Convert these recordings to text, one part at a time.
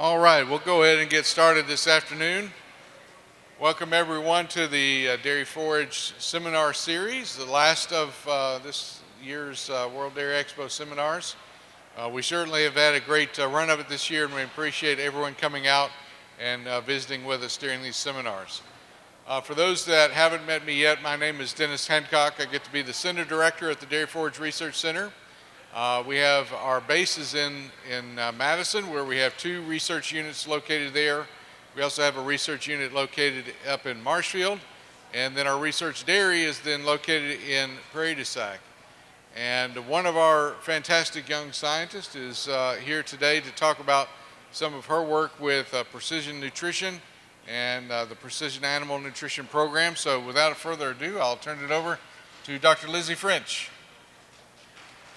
All right, we'll go ahead and get started this afternoon. Welcome everyone to the Dairy Forage Seminar Series, the last of this year's World Dairy Expo seminars. We certainly have had a great run of it this year, and we appreciate everyone coming out and visiting with us during these seminars. For those that haven't met me yet, my name is Dennis Hancock. I get to be the Center Director at the Dairy Forage Research Center. We have our bases in Madison, where we have 2 research units located there. We also have a research unit located up in Marshfield, and then our research dairy is then located in Prairie du Sac. And one of our fantastic young scientists is here today to talk about some of her work with precision nutrition and the Precision Animal Nutrition Program. So without further ado, I'll turn it over to Dr. Lizzie French.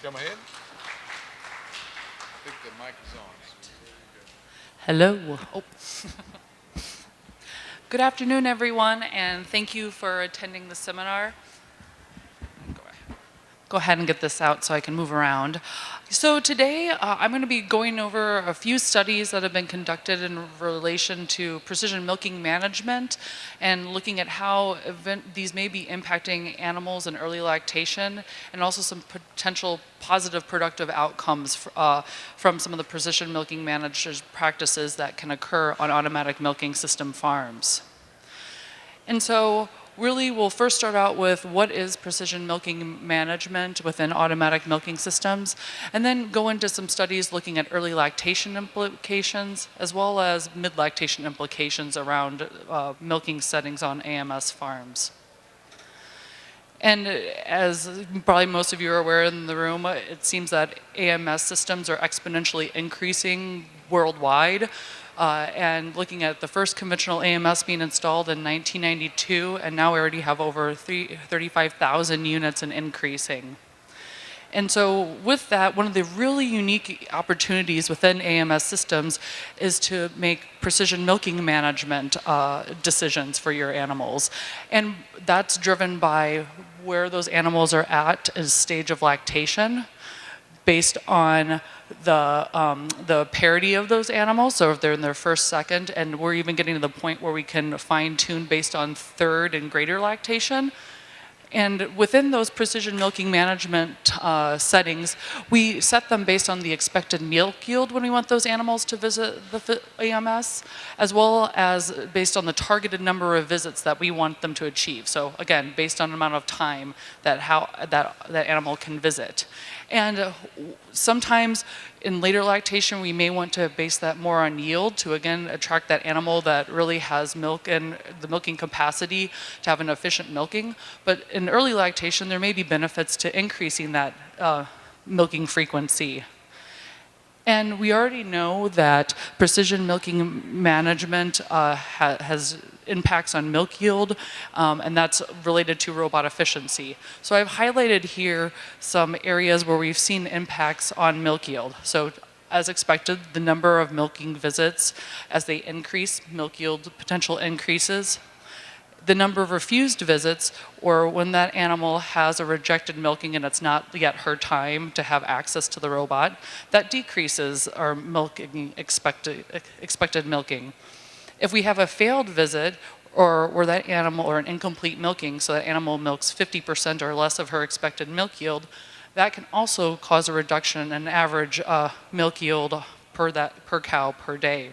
Come ahead. I think the mic is on. Hello. Oh. Good afternoon, everyone, and thank you for attending the seminar. Go ahead and get this out so I can move around. So today I'm going to be going over a few studies that have been conducted in relation to precision milking management and looking at how these may be impacting animals in early lactation, and also some potential positive productive outcomes from some of the precision milking management practices that can occur on automatic milking system farms. And so really, we'll first start out with what is precision milking management within automatic milking systems, and then go into some studies looking at early lactation implications, as well as mid-lactation implications around milking settings on AMS farms. And as probably most of you are aware in the room, it seems that AMS systems are exponentially increasing worldwide. And looking at the first conventional AMS being installed in 1992, and now we already have over 35,000 units and increasing. And so with that, one of the really unique opportunities within AMS systems is to make precision milking management decisions for your animals. And that's driven by where those animals are at as stage of lactation, based on the parity of those animals, so if they're in their first, second, and we're even getting to the point where we can fine-tune based on third and greater lactation. And within those precision milking management settings, we set them based on the expected milk yield when we want those animals to visit the AMS, as well as based on the targeted number of visits that we want them to achieve. So again, based on the amount of time that that animal can visit. And sometimes in later lactation, we may want to base that more on yield to, again, attract that animal that really has milk and the milking capacity to have an efficient milking. But in early lactation, there may be benefits to increasing that milking frequency. And we already know that precision milking management has impacts on milk yield, and that's related to robot efficiency. So I've highlighted here some areas where we've seen impacts on milk yield. So as expected, the number of milking visits, as they increase, milk yield potential increases. The number of refused visits, or when that animal has a rejected milking and it's not yet her time to have access to the robot, that decreases our milking expected milking. If we have a failed visit, or where that animal, or an incomplete milking, so that animal milks 50% or less of her expected milk yield, that can also cause a reduction in average milk yield per cow per day.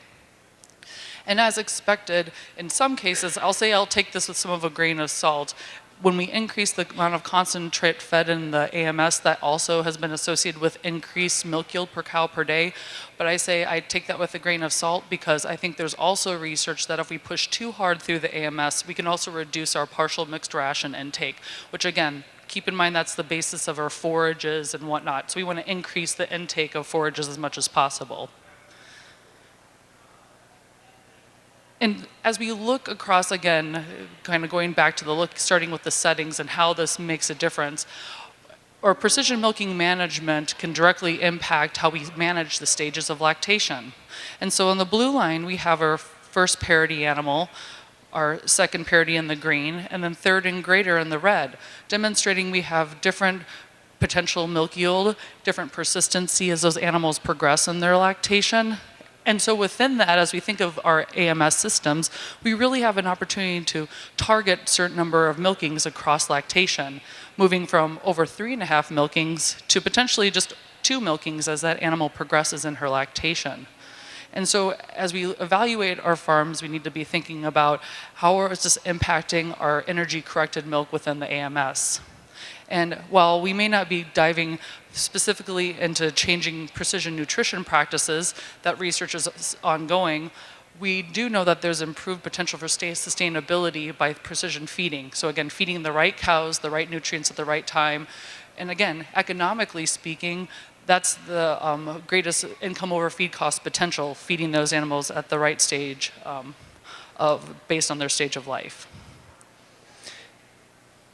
And as expected, in some cases, I'll take this with some of a grain of salt. When we increase the amount of concentrate fed in the AMS, that also has been associated with increased milk yield per cow per day. But I take that with a grain of salt, because I think there's also research that if we push too hard through the AMS, we can also reduce our partial mixed ration intake, which again, keep in mind that's the basis of our forages and whatnot. So we want to increase the intake of forages as much as possible. And as we look across, again, kind of going back to the look, starting with the settings and how this makes a difference, or precision milking management can directly impact how we manage the stages of lactation. And so on the blue line, we have our first parity animal, our second parity in the green, and then third and greater in the red, demonstrating we have different potential milk yield, different persistency as those animals progress in their lactation, And so within that, as we think of our AMS systems, we really have an opportunity to target a certain number of milkings across lactation, moving from over 3.5 milkings to potentially just 2 milkings as that animal progresses in her lactation. And so as we evaluate our farms, we need to be thinking about how is this impacting our energy-corrected milk within the AMS. And while we may not be diving specifically into changing precision nutrition practices, that research is ongoing, we do know that there's improved potential for sustainability by precision feeding. So again, feeding the right cows, the right nutrients at the right time. And again, economically speaking, that's the greatest income over feed cost potential, feeding those animals at the right stage based on their stage of life.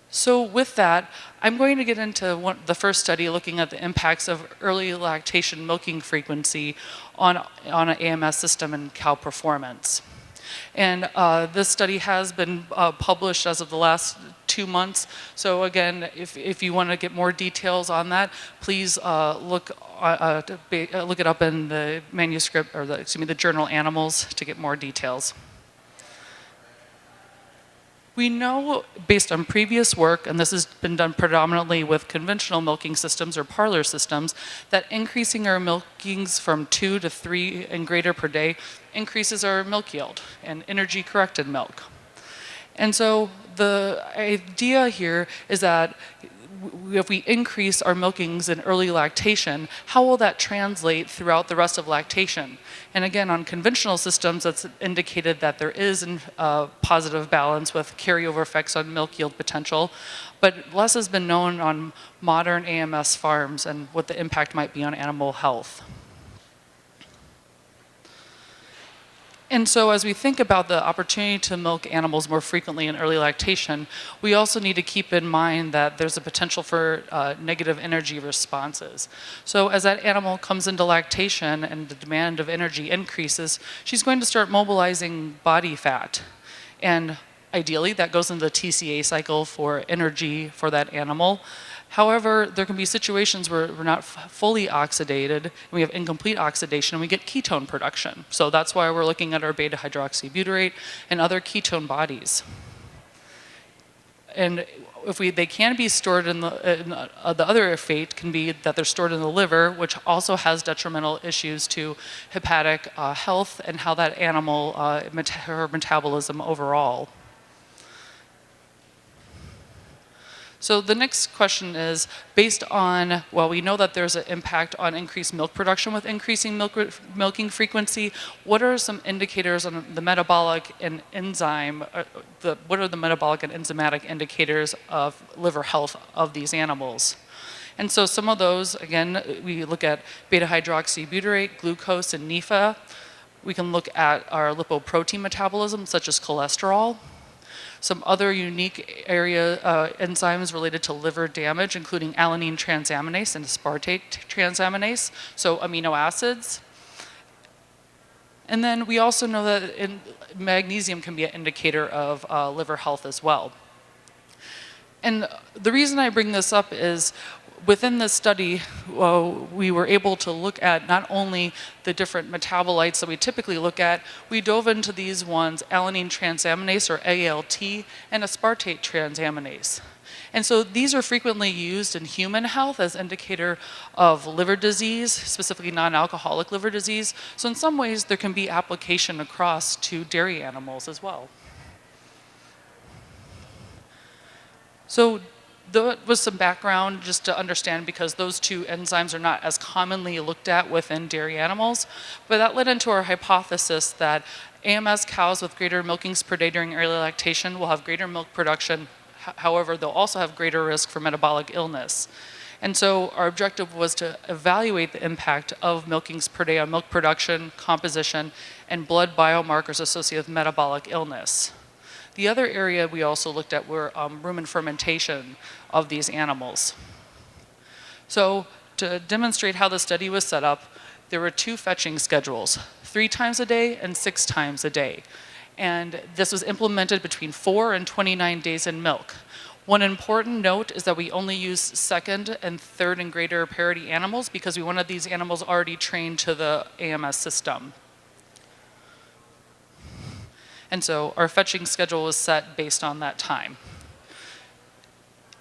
So with that, I'm going to get into the first study looking at the impacts of early lactation milking frequency on an AMS system and cow performance. And this study has been published as of the last 2 months. So again, if you want to get more details on that, please look it up in the manuscript, or the journal Animals, to get more details. We know, based on previous work, and this has been done predominantly with conventional milking systems or parlor systems, that increasing our milkings from 2 to 3 and greater per day increases our milk yield and energy-corrected milk. And so the idea here is that if we increase our milkings in early lactation, how will that translate throughout the rest of lactation? And again, on conventional systems, it's indicated that there is a positive balance with carryover effects on milk yield potential, but less has been known on modern AMS farms and what the impact might be on animal health. And so as we think about the opportunity to milk animals more frequently in early lactation, we also need to keep in mind that there's a potential for negative energy responses. So as that animal comes into lactation and the demand of energy increases, she's going to start mobilizing body fat. And ideally, that goes into the TCA cycle for energy for that animal. However, there can be situations where we're not fully oxidated, and we have incomplete oxidation, and we get ketone production. So that's why we're looking at our beta-hydroxybutyrate and other ketone bodies. And they can be stored in the other fate can be that they're stored in the liver, which also has detrimental issues to hepatic health and how that animal, her metabolism overall. So the next question is, based on, well, we know that there's an impact on increased milk production with increasing milking frequency. What are some indicators on the metabolic and what are the metabolic and enzymatic indicators of liver health of these animals? And so some of those, again, we look at beta-hydroxybutyrate, glucose, and NEFA. We can look at our lipoprotein metabolism, such as cholesterol. Some other unique enzymes related to liver damage, including alanine transaminase and aspartate transaminase, so amino acids. And then we also know that magnesium can be an indicator of liver health as well. And the reason I bring this up is within this study, we were able to look at not only the different metabolites that we typically look at, we dove into these ones, alanine transaminase, or ALT, and aspartate transaminase. And so these are frequently used in human health as indicator of liver disease, specifically non-alcoholic liver disease. So in some ways, there can be application across to dairy animals as well. So that was some background just to understand, because those two enzymes are not as commonly looked at within dairy animals. But that led into our hypothesis that AMS cows with greater milkings per day during early lactation will have greater milk production. However, they'll also have greater risk for metabolic illness. And so our objective was to evaluate the impact of milkings per day on milk production, composition, and blood biomarkers associated with metabolic illness. The other area we also looked at were rumen fermentation of these animals. So to demonstrate how the study was set up, there were 2 fetching schedules, 3 times a day and 6 times a day. And this was implemented between 4 and 29 days in milk. One important note is that we only used 2nd and 3rd and greater parity animals because we wanted these animals already trained to the AMS system. And so our fetching schedule was set based on that time.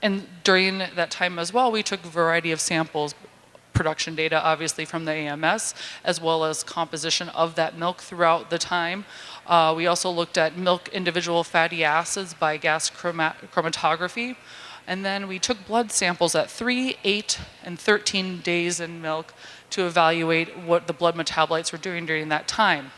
And during that time as well, we took a variety of samples, production data obviously from the AMS, as well as composition of that milk throughout the time. We also looked at milk individual fatty acids by gas chromatography. And then we took blood samples at 3, 8, and 13 days in milk to evaluate what the blood metabolites were doing during that time.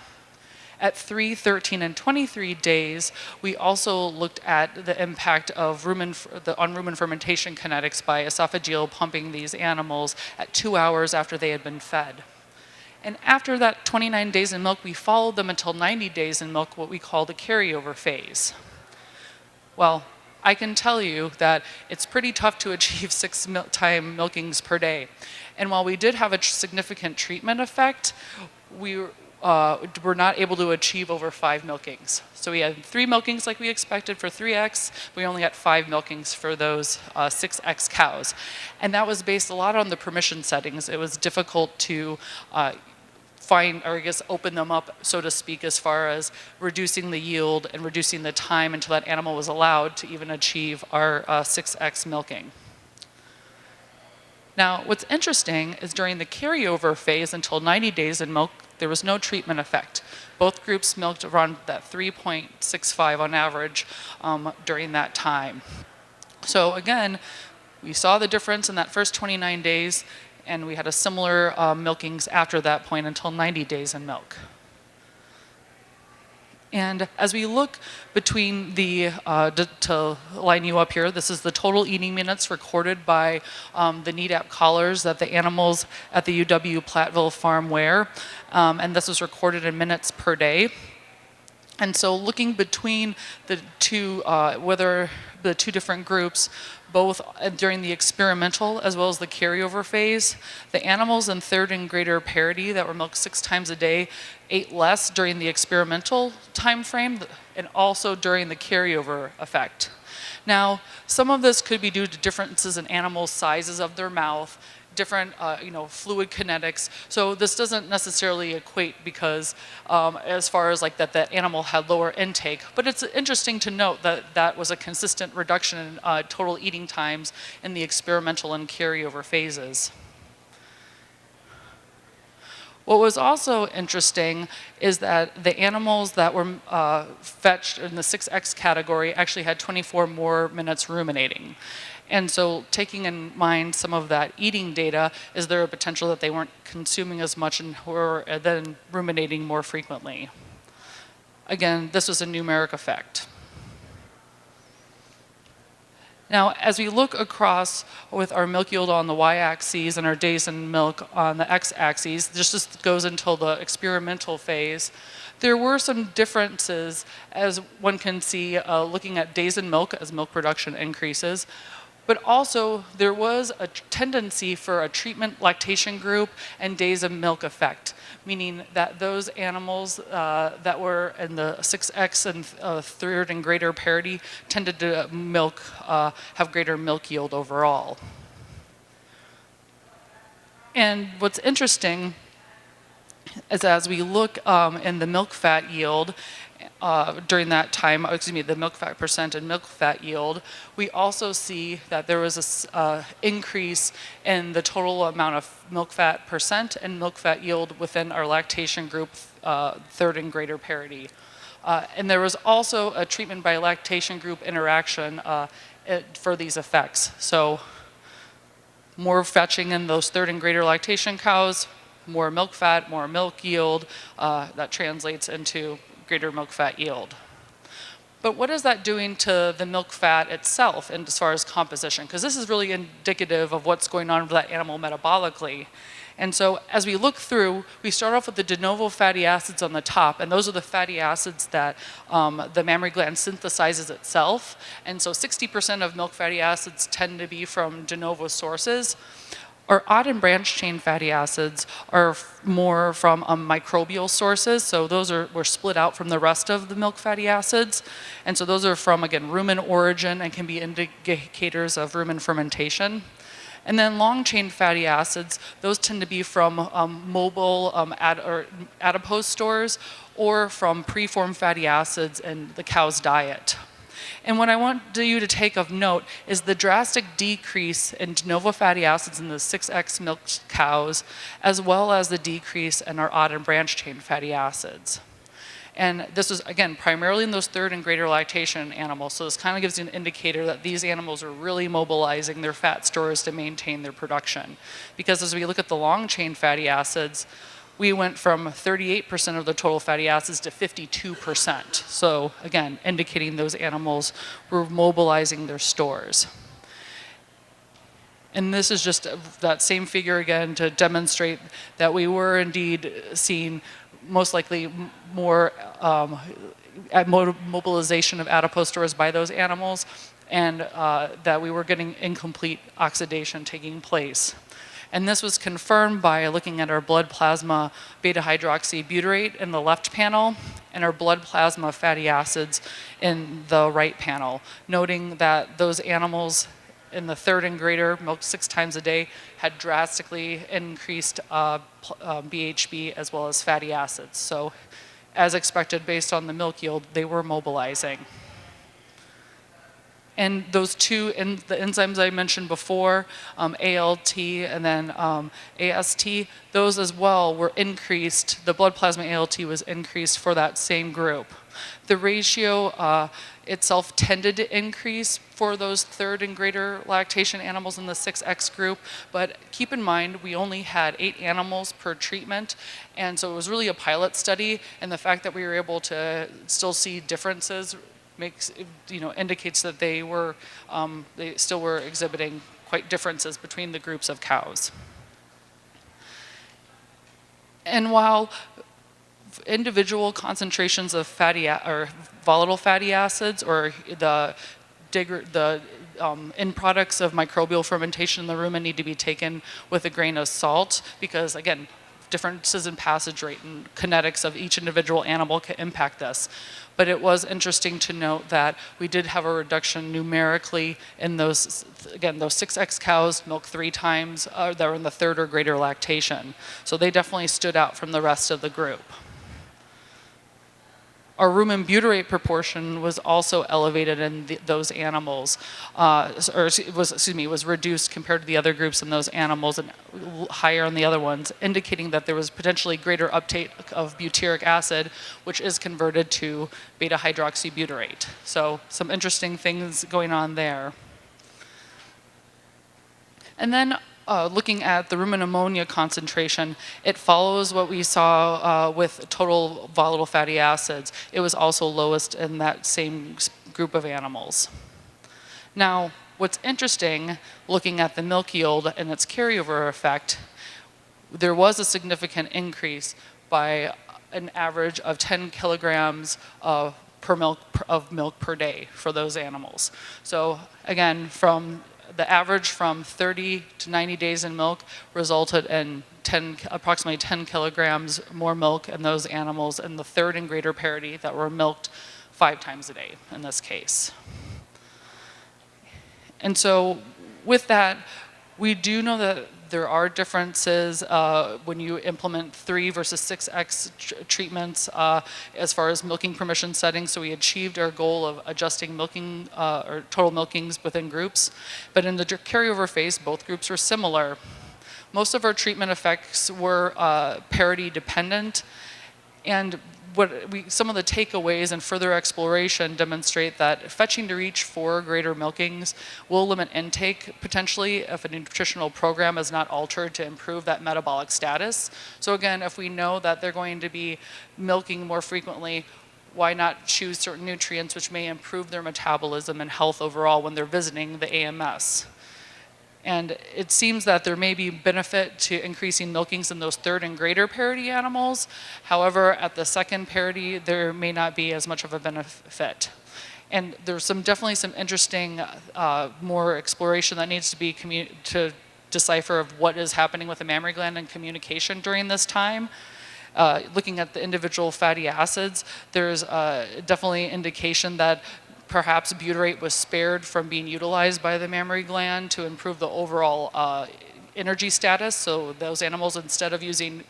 At 3, 13, and 23 days, we also looked at the impact of on rumen fermentation kinetics by esophageal pumping these animals at 2 hours after they had been fed. And after that 29 days in milk, we followed them until 90 days in milk, what we call the carryover phase. Well, I can tell you that it's pretty tough to achieve 6 time milkings per day. And while we did have a significant treatment effect, we were not able to achieve over 5 milkings. So we had 3 milkings like we expected for 3X. We only had 5 milkings for those 6X cows. And that was based a lot on the permission settings. It was difficult to find, or I guess open them up, so to speak, as far as reducing the yield and reducing the time until that animal was allowed to even achieve our 6X milking. Now, what's interesting is during the carryover phase until 90 days in milk, there was no treatment effect. Both groups milked around that 3.65 on average during that time. So again, we saw the difference in that first 29 days, and we had a similar milkings after that point until 90 days in milk. And as we look between to line you up here, this is the total eating minutes recorded by the NEDAP collars that the animals at the UW Platteville farm wear. And this was recorded in minutes per day. And so looking between the two, whether the two different groups, both during the experimental as well as the carryover phase, the animals in third and greater parity that were milked 6 times a day ate less during the experimental time frame and also during the carryover effect. Now, some of this could be due to differences in animal sizes of their mouth, different fluid kinetics. So this doesn't necessarily equate because as far as like that animal had lower intake, but it's interesting to note that that was a consistent reduction in total eating times in the experimental and carryover phases. What was also interesting is that the animals that were fetched in the 6X category actually had 24 more minutes ruminating. And so taking in mind some of that eating data, is there a potential that they weren't consuming as much and were then ruminating more frequently? Again, this was a numeric effect. Now, as we look across with our milk yield on the y-axis and our days in milk on the x-axis, this goes until the experimental phase, there were some differences as one can see looking at days in milk as milk production increases. But also, there was a tendency for a treatment lactation group and days of milk effect, meaning that those animals that were in the 6X and third and greater parity tended to have greater milk yield overall. And what's interesting is as we look in the milk fat yield, during that time, the milk fat percent and milk fat yield, we also see that there was an increase in the total amount of milk fat percent and milk fat yield within our lactation group, third and greater parity. And there was also a treatment by lactation group interaction for these effects. So more fetching in those third and greater lactation cows, more milk fat, more milk yield, that translates into greater milk fat yield. But what is that doing to the milk fat itself and as far as composition? Because this is really indicative of what's going on with that animal metabolically. And so as we look through, we start off with the de novo fatty acids on the top, and those are the fatty acids that the mammary gland synthesizes itself. And so 60% of milk fatty acids tend to be from de novo sources. Our odd and branch chain fatty acids are more from microbial sources, so those were split out from the rest of the milk fatty acids. And so those are from, again, rumen origin and can be indicators of rumen fermentation. And then long-chain fatty acids, those tend to be from mobile adipose stores or from preformed fatty acids in the cow's diet. And what I want you to take of note is the drastic decrease in de novo fatty acids in the 6X milked cows, as well as the decrease in our odd and branch chain fatty acids. And this was, again, primarily in those third and greater lactation animals. So this kind of gives you an indicator that these animals are really mobilizing their fat stores to maintain their production. Because as we look at the long chain fatty acids, we went from 38% of the total fatty acids to 52%. So again, indicating those animals were mobilizing their stores. And this is just that same figure again to demonstrate that we were indeed seeing most likely more mobilization of adipose stores by those animals, and that we were getting incomplete oxidation taking place. And this was confirmed by looking at our blood plasma beta-hydroxybutyrate in the left panel and our blood plasma fatty acids in the right panel, noting that those animals in the third and greater, milked 6 times a day, had drastically increased BHB as well as fatty acids. So as expected, based on the milk yield, they were mobilizing. And those two, the enzymes I mentioned before, ALT and then AST, those as well were increased. The blood plasma ALT was increased for that same group. The ratio itself tended to increase for those third and greater lactation animals in the 6X group, but keep in mind we only had 8 animals per treatment, and so it was really a pilot study, and the fact that we were able to still see differences indicates that they still were exhibiting quite differences between the groups of cows. And while individual concentrations of volatile fatty acids or the end products of microbial fermentation in the rumen need to be taken with a grain of salt, because again, differences in passage rate and kinetics of each individual animal can impact this. But it was interesting to note that we did have a reduction numerically in those 6X cows milked 3 times that were in the third or greater lactation. So they definitely stood out from the rest of the group. Our rumen butyrate proportion was also elevated in those animals, was reduced compared to the other groups in those animals and higher on the other ones, indicating that there was potentially greater uptake of butyric acid, which is converted to beta-hydroxybutyrate. So some interesting things going on there. And then looking at the rumen ammonia concentration, it follows what we saw with total volatile fatty acids. It was also lowest in that same group of animals. Now, what's interesting, looking at the milk yield and its carryover effect, there was a significant increase by an average of 10 kilograms of milk per day for those animals. So again, the average from 30 to 90 days in milk resulted in approximately 10 kilograms more milk in those animals in the third and greater parity that were milked 5 times a day in this case. And so with that, we do know that there are differences when you implement 3 versus 6X treatments as far as milking permission settings. So we achieved our goal of adjusting milking or total milkings within groups. But in the carryover phase, both groups were similar. Most of our treatment effects were parity dependent, and some of the takeaways and further exploration demonstrate that fetching to reach 4 greater milkings will limit intake potentially if a nutritional program is not altered to improve that metabolic status. So again, if we know that they're going to be milking more frequently, why not choose certain nutrients which may improve their metabolism and health overall when they're visiting the AMS? And it seems that there may be benefit to increasing milkings in those third and greater parity animals. However, at the second parity, there may not be as much of a benefit. And there's definitely some interesting, more exploration that needs to be to decipher of what is happening with the mammary gland and communication during this time. Looking at the individual fatty acids, there's definitely indication that perhaps butyrate was spared from being utilized by the mammary gland to improve the overall energy status. So those animals, instead of using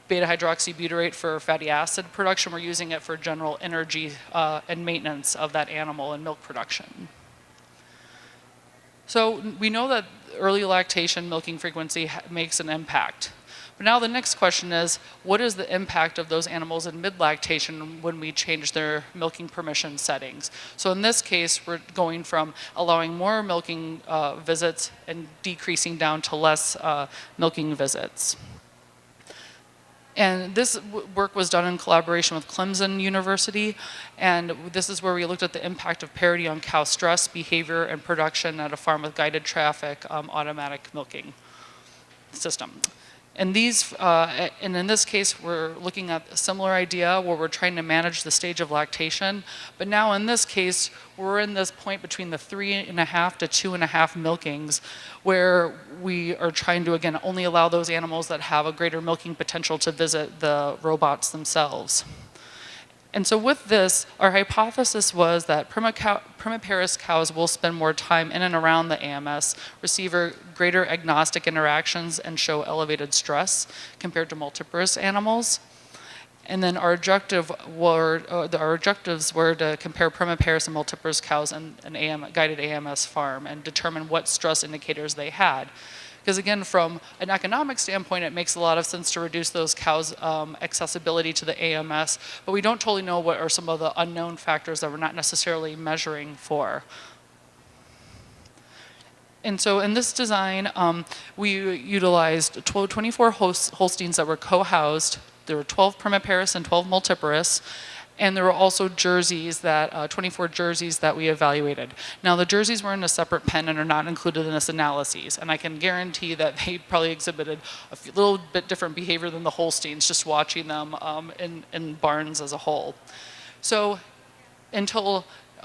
beta-hydroxybutyrate for fatty acid production, we're using it for general energy and maintenance of that animal and milk production. So we know that early lactation milking frequency makes an impact. But now the next question is, what is the impact of those animals in mid-lactation when we change their milking permission settings? So in this case, we're going from allowing more milking visits and decreasing down to less milking visits. And this work was done in collaboration with Clemson University, and this is where we looked at the impact of parity on cow stress, behavior, and production at a farm with guided traffic automatic milking system. And in this case, we're looking at a similar idea where we're trying to manage the stage of lactation. But now in this case, we're in this point between the 3.5 to 2.5 milkings, where we are trying to, again, only allow those animals that have a greater milking potential to visit the robots themselves. And so with this, our hypothesis was that primiparous cows will spend more time in and around the AMS, receive greater agnostic interactions, and show elevated stress compared to multiparous animals. And then our objectives were to compare primiparous and multiparous cows in an guided AMS farm and determine what stress indicators they had. Because again, from an economic standpoint, it makes a lot of sense to reduce those cows' accessibility to the AMS, but we don't totally know what are some of the unknown factors that we're not necessarily measuring for. And so in this design, we utilized 24 Holsteins that were co-housed. There were 12 primiparous and 12 multiparous. And there were also jerseys, 24 jerseys that we evaluated. Now the jerseys were in a separate pen and are not included in this analysis. And I can guarantee that they probably exhibited a little bit different behavior than the Holsteins, just watching them in barns as a whole. So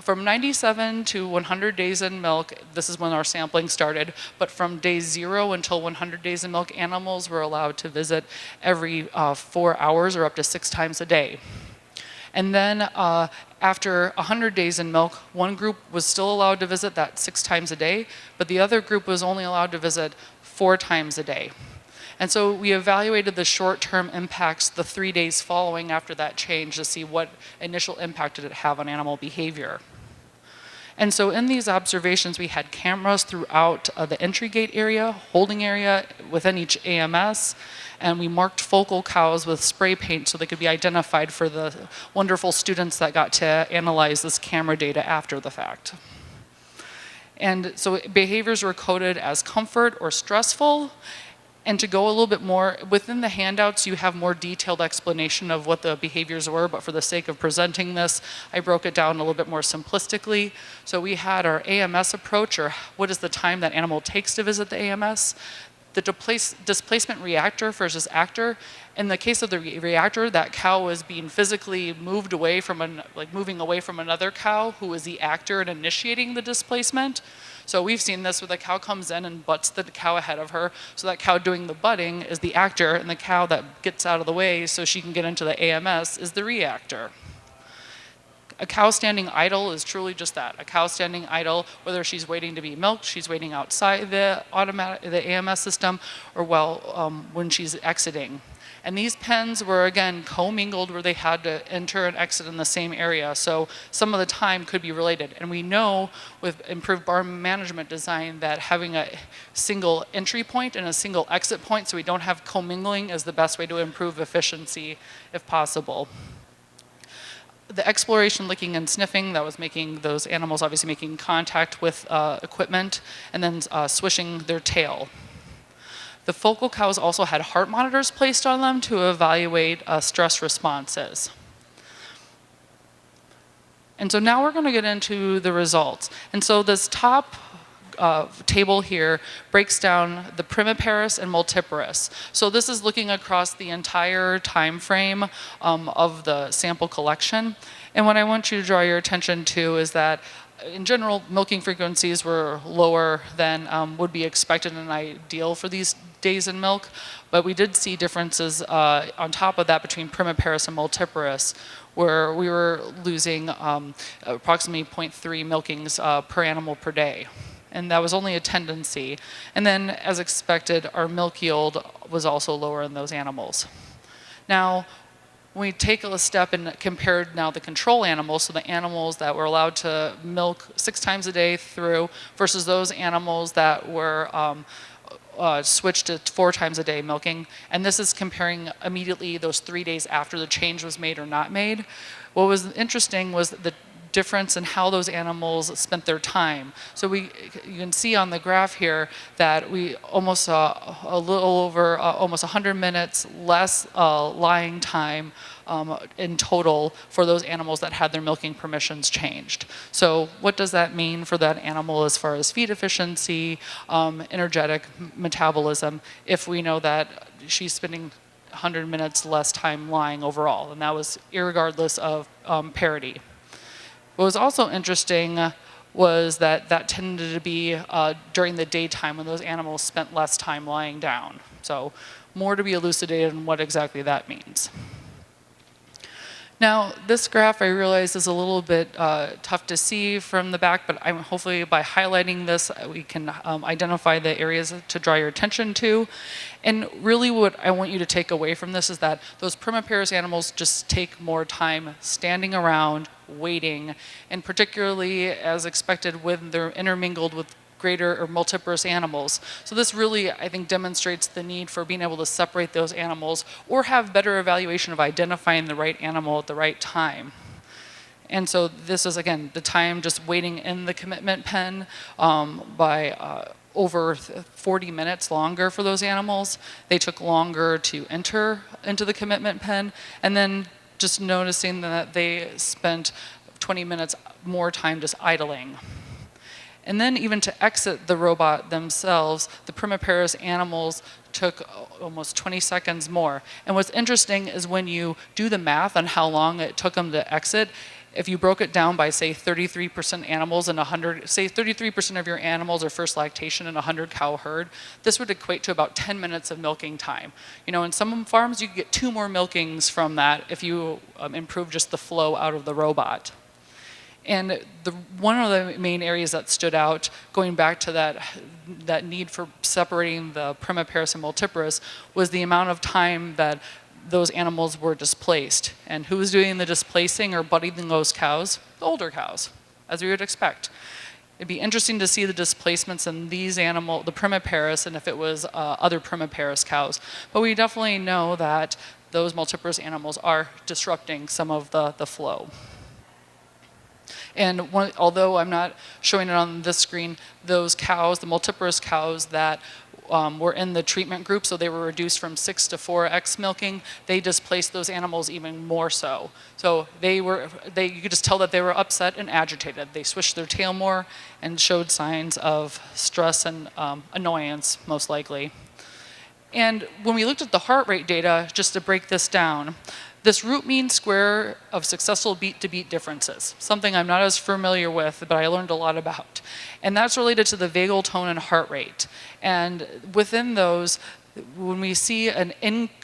from 97 to 100 days in milk, this is when our sampling started, but from day 0 until 100 days in milk, animals were allowed to visit every 4 hours or up to 6 times a day. And then after 100 days in milk, one group was still allowed to visit that 6 times a day, but the other group was only allowed to visit 4 times a day. And so we evaluated the short-term impacts the 3 days following after that change to see what initial impact did it have on animal behavior. And so in these observations, we had cameras throughout the entry gate area, holding area within each AMS, and we marked focal cows with spray paint so they could be identified for the wonderful students that got to analyze this camera data after the fact. And so behaviors were coded as comfort or stressful. And to go a little bit more, within the handouts, you have more detailed explanation of what the behaviors were, but for the sake of presenting this, I broke it down a little bit more simplistically. So we had our AMS approach, or what is the time that animal takes to visit the AMS, the displacement reactor versus actor. In the case of the reactor, that cow was being physically moved away from, moving away from another cow who was the actor and initiating the displacement. So we've seen this where the cow comes in and butts the cow ahead of her. So that cow doing the butting is the actor, and the cow that gets out of the way so she can get into the AMS is the reactor. A cow standing idle is truly just that, a cow standing idle, whether she's waiting to be milked, she's waiting outside the AMS system, or when she's exiting. And these pens were, again, commingled where they had to enter and exit in the same area. So some of the time could be related. And we know with improved barn management design that having a single entry point and a single exit point so we don't have commingling is the best way to improve efficiency if possible. The exploration, licking, and sniffing, that was making those animals obviously making contact with equipment and then swishing their tail. The focal cows also had heart monitors placed on them to evaluate stress responses. And so now we're going to get into the results. And so this top table here breaks down the primiparous and multiparous. So this is looking across the entire time frame of the sample collection. And what I want you to draw your attention to is that in general, milking frequencies were lower than would be expected and ideal for these days in milk, but we did see differences on top of that between primiparous and multiparous, where we were losing approximately 0.3 milkings per animal per day. And that was only a tendency. And then, as expected, our milk yield was also lower in those animals. Now, when we take a step and compared now the control animals, so the animals that were allowed to milk 6 times a day through versus those animals that were switched to 4 times a day milking, and this is comparing immediately those 3 days after the change was made or not made. What was interesting was the difference in how those animals spent their time. So you can see on the graph here that we almost saw a little over almost 100 minutes less lying time in total for those animals that had their milking permissions changed. So what does that mean for that animal as far as feed efficiency, energetic metabolism, if we know that she's spending 100 minutes less time lying overall, and that was irregardless of parity. What was also interesting was that tended to be during the daytime when those animals spent less time lying down. So more to be elucidated on what exactly that means. Now, this graph I realize is a little bit tough to see from the back, but hopefully by highlighting this, we can identify the areas to draw your attention to. And really what I want you to take away from this is that those primiparous animals just take more time standing around, waiting, and particularly as expected when they're intermingled with greater or multiparous animals. So this really, I think, demonstrates the need for being able to separate those animals or have better evaluation of identifying the right animal at the right time. And so this is, again, the time just waiting in the commitment pen by over 40 minutes longer for those animals. They took longer to enter into the commitment pen, and then just noticing that they spent 20 minutes more time just idling. And then even to exit the robot themselves, the primiparous animals took almost 20 seconds more. And what's interesting is when you do the math on how long it took them to exit, if you broke it down by, say, 33% animals and 100, say 33% of your animals are first lactation in a 100 cow herd, this would equate to about 10 minutes of milking time. You know, in some farms, you could get 2 more milkings from that if you improve just the flow out of the robot. And one of the main areas that stood out, going back to that need for separating the primiparous and multiparous, was the amount of time that those animals were displaced. And who was doing the displacing or budding those cows? The older cows, as we would expect. It'd be interesting to see the displacements in these animals, the primiparous, and if it was other primiparous cows. But we definitely know that those multiparous animals are disrupting some of the flow. And although I'm not showing it on this screen, those cows, the multiparous cows that were in the treatment group, so they were reduced from 6 to 4x milking, they displaced those animals even more so. So you could just tell that they were upset and agitated. They swished their tail more and showed signs of stress and annoyance, most likely. And when we looked at the heart rate data, just to break this down, this root mean square of successful beat-to-beat differences, something I'm not as familiar with, but I learned a lot about. And that's related to the vagal tone and heart rate. And within those, when we see an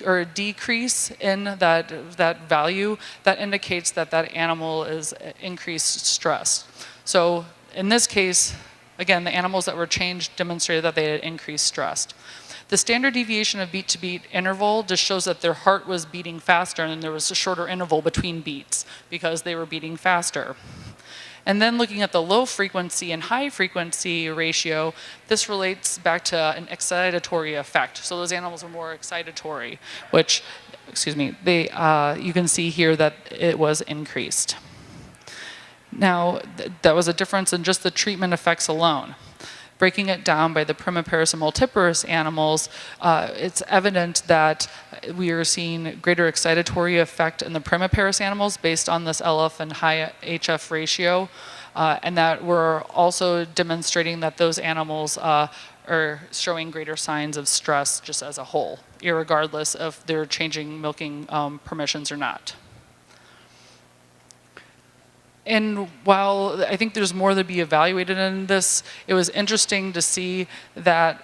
or a decrease in that value, that indicates that animal is increased stress. So in this case, again, the animals that were changed demonstrated that they had increased stress. The standard deviation of beat-to-beat interval just shows that their heart was beating faster and there was a shorter interval between beats because they were beating faster. And then looking at the low frequency and high frequency ratio, this relates back to an excitatory effect. So those animals are more excitatory, which, you can see here that it was increased. Now, that was a difference in just the treatment effects alone. Breaking it down by the primiparous and multiparous animals, it's evident that we are seeing greater excitatory effect in the primiparous animals based on this LF and high HF ratio, and that we're also demonstrating that those animals are showing greater signs of stress just as a whole, irregardless if they're changing milking permissions or not. And while I think there's more to be evaluated in this, it was interesting to see that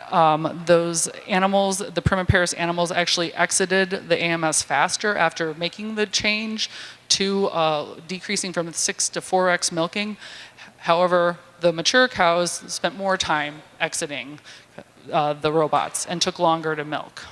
those animals, the primiparous animals, actually exited the AMS faster after making the change to decreasing from 6 to 4x milking. However, the mature cows spent more time exiting the robots and took longer to milk.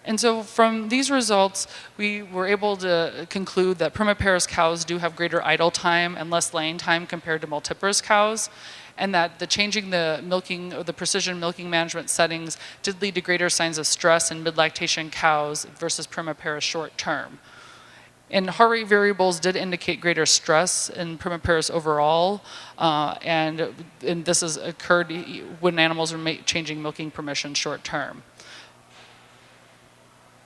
And so from these results, we were able to conclude that primiparous cows do have greater idle time and less laying time compared to multiparous cows, and that the changing the milking or the precision milking management settings did lead to greater signs of stress in mid-lactation cows versus primiparous short term. And heart rate variables did indicate greater stress in primiparous overall, and this has occurred when animals are changing milking permission short term.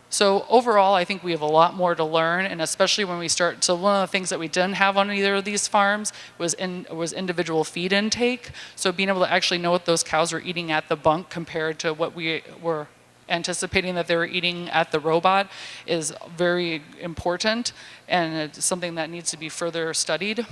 So overall, I think we have a lot more to learn, and especially when we start, so one of the things that we didn't have on either of these farms was individual feed intake. So being able to actually know what those cows were eating at the bunk compared to what we were anticipating that they were eating at the robot is very important, and it's something that needs to be further studied.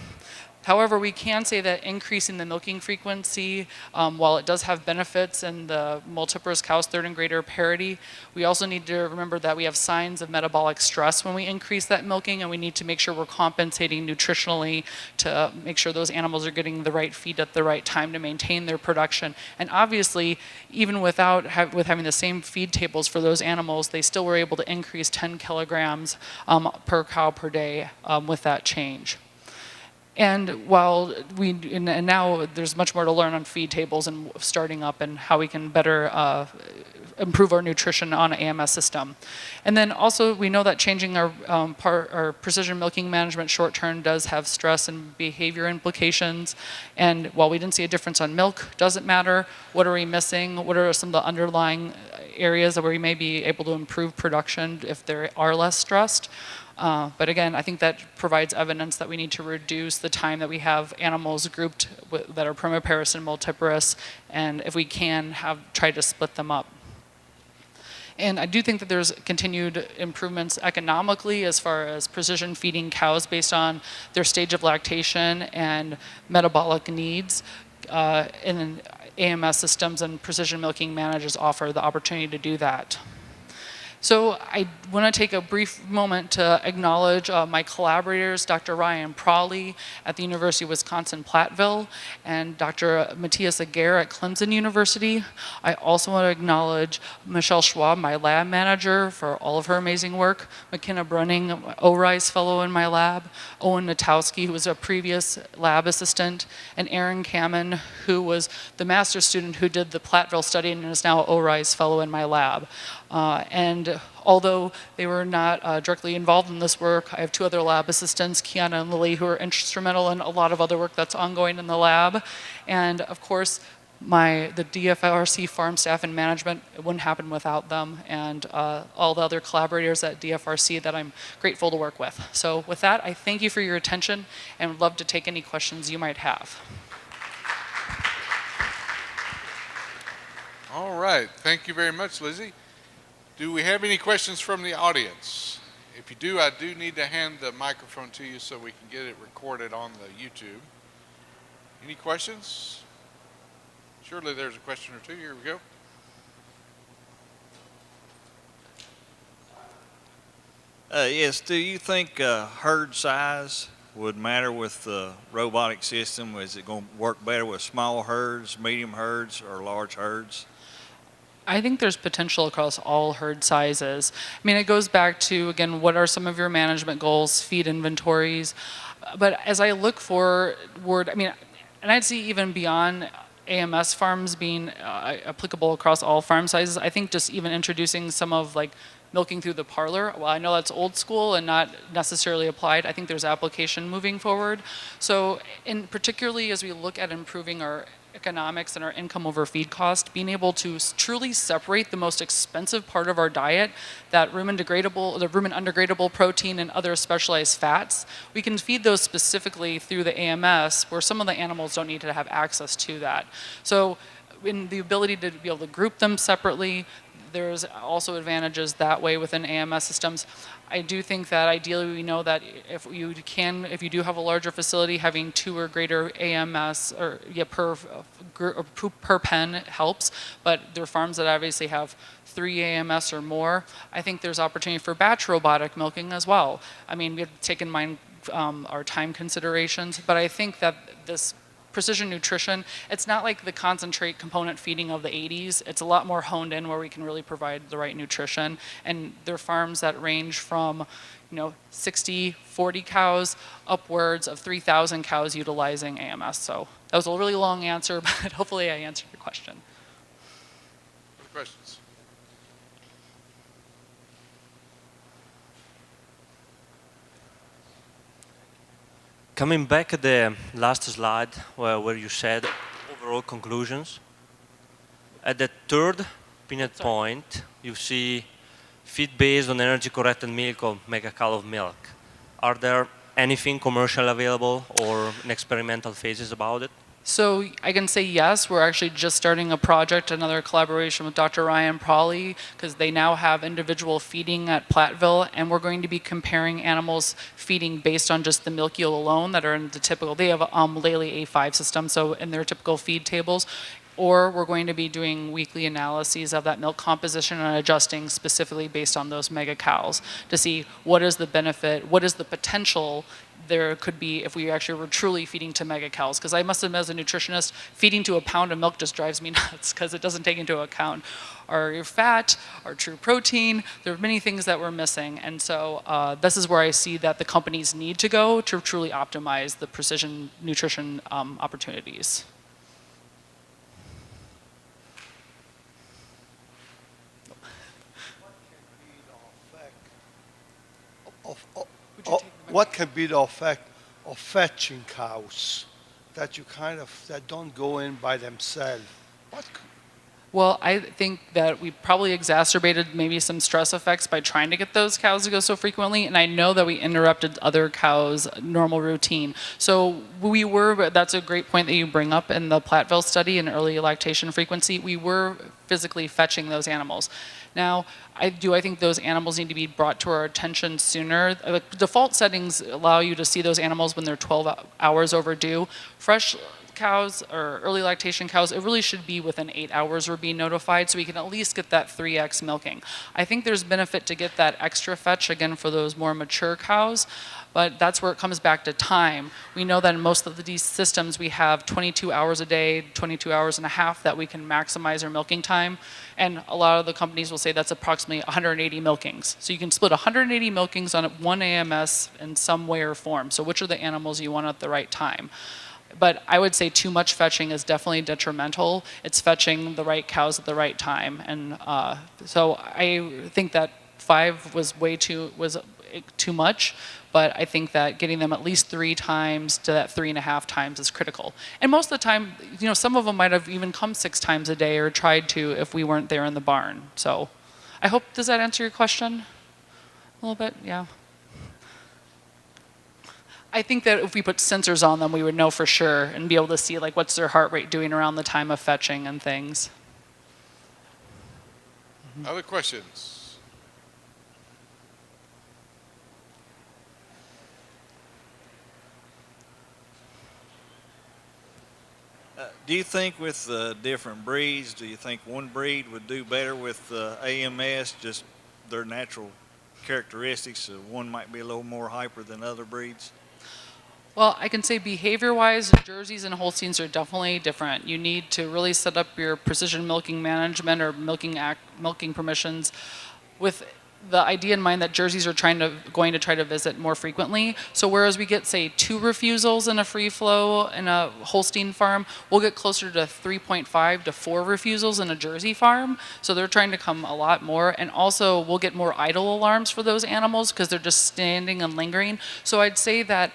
However, we can say that increasing the milking frequency, while it does have benefits in the multiparous cows, third and greater parity, we also need to remember that we have signs of metabolic stress when we increase that milking, and we need to make sure we're compensating nutritionally to make sure those animals are getting the right feed at the right time to maintain their production. And obviously, even with having the same feed tables for those animals, they still were able to increase 10 kilograms per cow per day with that change. And while and now there's much more to learn on feed tables and starting up and how we can better improve our nutrition on an AMS system. And then also we know that changing our precision milking management short term does have stress and behavior implications. And while we didn't see a difference on milk, doesn't matter. What are we missing? What are some of the underlying areas where we may be able to improve production if they are less stressed? But again, I think that provides evidence that we need to reduce the time that we have animals grouped that are primiparous and multiparous, and if we can, try to split them up. And I do think that there's continued improvements economically as far as precision feeding cows based on their stage of lactation and metabolic needs. And AMS systems and precision milking managers offer the opportunity to do that. So I want to take a brief moment to acknowledge my collaborators, Dr. Ryan Prawley at the University of Wisconsin-Platteville and Dr. Matthias Aguirre at Clemson University. I also want to acknowledge Michelle Schwab, my lab manager, for all of her amazing work, McKenna Brunning, ORISE fellow in my lab, Owen Natowski, who was a previous lab assistant, and Aaron Kamen, who was the master's student who did the Platteville study and is now an ORISE fellow in my lab. And although they were not directly involved in this work, I have two other lab assistants, Kiana and Lily, who are instrumental in a lot of other work that's ongoing in the lab. And of course, the DFRC farm staff and management, it wouldn't happen without them, and all the other collaborators at DFRC that I'm grateful to work with. So with that, I thank you for your attention and would love to take any questions you might have. All right, thank you very much, Lizzie. Do we have any questions from the audience? If you do, I do need to hand the microphone to you so we can get it recorded on the YouTube. Any questions? Surely there's a question or two. Here we go. Yes, do you think herd size would matter with the robotic system? Is it going to work better with small herds, medium herds, or large herds? I think there's potential across all herd sizes. I mean, it goes back to, again, what are some of your management goals, feed inventories. But as I look forward, I mean, and I'd see even beyond AMS farms being applicable across all farm sizes, I think just even introducing some of like milking through the parlor, well, I know that's old school and not necessarily applied. I think there's application moving forward. So, particularly as we look at improving our economics and our income over feed cost, being able to truly separate the most expensive part of our diet, that the rumen undegradable protein and other specialized fats, we can feed those specifically through the AMS where some of the animals don't need to have access to that. So in the ability to be able to group them separately. There's also advantages that way within AMS systems. I do think that ideally we know that if you do have a larger facility, having 2 or greater AMS or per pen helps. But there are farms that obviously have 3 AMS or more. I think there's opportunity for batch robotic milking as well. I mean, we have to take in mind our time considerations, but I think that this precision nutrition, it's not like the concentrate component feeding of the 80s. It's a lot more honed in where we can really provide the right nutrition. And there are farms that range from 60, 40 cows upwards of 3,000 cows utilizing AMS. So that was a really long answer, but hopefully I answered your question. Other questions? Coming back at the last slide where you said overall conclusions, at the third pinhead point, you see feed based on energy corrected milk of mega cow of milk. Are there anything commercial available or in experimental phases about it? So I can say yes, we're actually just starting a project, another collaboration with Dr. Ryan Prawley, because they now have individual feeding at Platteville, and we're going to be comparing animals feeding based on just the milk yield alone that are in the typical, they have a Lely A5 system, so in their typical feed tables, or we're going to be doing weekly analyses of that milk composition and adjusting specifically based on those mega cows to see what is the benefit, what is the potential there could be if we actually were truly feeding to mega cows. Because I must admit, as a nutritionist, feeding to a pound of milk just drives me nuts because it doesn't take into account our fat, our true protein. There are many things that we're missing. And so this is where I see that the companies need to go to truly optimize the precision nutrition opportunities. What can be the effect of fetching cows that don't go in by themselves? Well, I think that we probably exacerbated maybe some stress effects by trying to get those cows to go so frequently, and I know that we interrupted other cows' normal routine. So that's a great point that you bring up in the Platteville study in early lactation frequency. We were physically fetching those animals. Now, I think those animals need to be brought to our attention sooner. Default settings allow you to see those animals when they're 12 hours overdue. Fresh cows or early lactation cows, it really should be within 8 hours we're being notified, so we can at least get that 3x milking. I think there's benefit to get that extra fetch again for those more mature cows, but that's where it comes back to time. We know that in most of these systems we have 22 hours a day, 22 hours and a half that we can maximize our milking time, and a lot of the companies will say that's approximately 180 milkings. So you can split 180 milkings on one AMS in some way or form. So which are the animals you want at the right time? But I would say too much fetching is definitely detrimental. It's fetching the right cows at the right time. And so I think that 5 was too much, but I think that getting them at least 3 times to that 3.5 times is critical. And most of the time, some of them might have even come 6 times a day or tried to if we weren't there in the barn. So I hope, does that answer your question a little bit? Yeah. I think that if we put sensors on them, we would know for sure and be able to see like what's their heart rate doing around the time of fetching and things. Other questions? Do you think with different breeds, do you think one breed would do better with AMS, just their natural characteristics? One might be a little more hyper than other breeds? Well, I can say behavior-wise, Jerseys and Holsteins are definitely different. You need to really set up your precision milking management or milking permissions with the idea in mind that Jerseys are going to try to visit more frequently. So whereas we get, say, 2 refusals in a free flow in a Holstein farm, we'll get closer to 3.5 to 4 refusals in a Jersey farm. So they're trying to come a lot more. And also we'll get more idle alarms for those animals because they're just standing and lingering. So I'd say that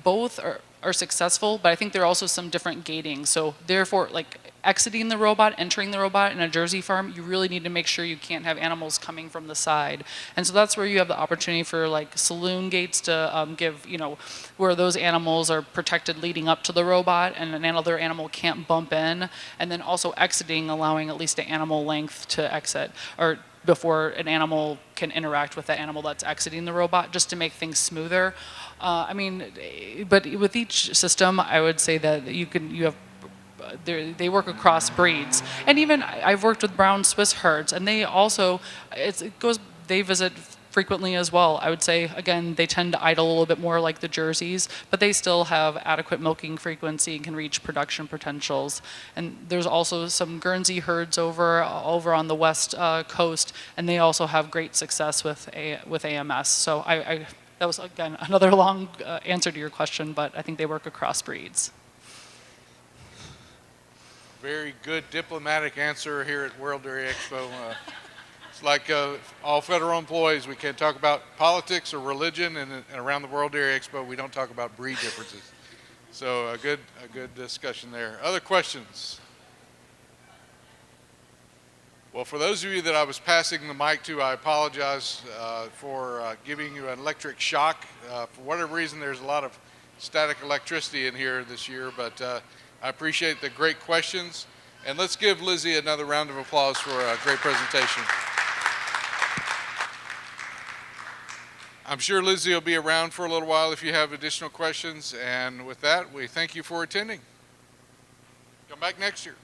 both are are successful, but I think there are also some different gating. So therefore, like exiting the robot, entering the robot in a Jersey farm, you really need to make sure you can't have animals coming from the side. And so that's where you have the opportunity for like saloon gates to give, you know, where those animals are protected leading up to the robot and another animal can't bump in. And then also exiting, allowing at least an animal length to exit, or before an animal can interact with the animal that's exiting the robot, just to make things smoother. I mean, but with each system, I would say that you have they work across breeds, and even I've worked with brown Swiss herds, and they also they visit frequently as well. I would say again they tend to idle a little bit more like the Jerseys, but they still have adequate milking frequency and can reach production potentials. And there's also some Guernsey herds over on the west coast, and they also have great success with AMS. So I that was again another long answer to your question, but I think they work across breeds. Very good diplomatic answer here at World Dairy Expo. It's like all federal employees, we can't talk about politics or religion, and around the World Dairy Expo, we don't talk about breed differences. So a good discussion there. Other questions? Well, for those of you that I was passing the mic to, I apologize for giving you an electric shock. For whatever reason, there's a lot of static electricity in here this year, but I appreciate the great questions. And let's give Lizzie another round of applause for a great presentation. I'm sure Lizzie will be around for a little while if you have additional questions. And with that, we thank you for attending. Come back next year.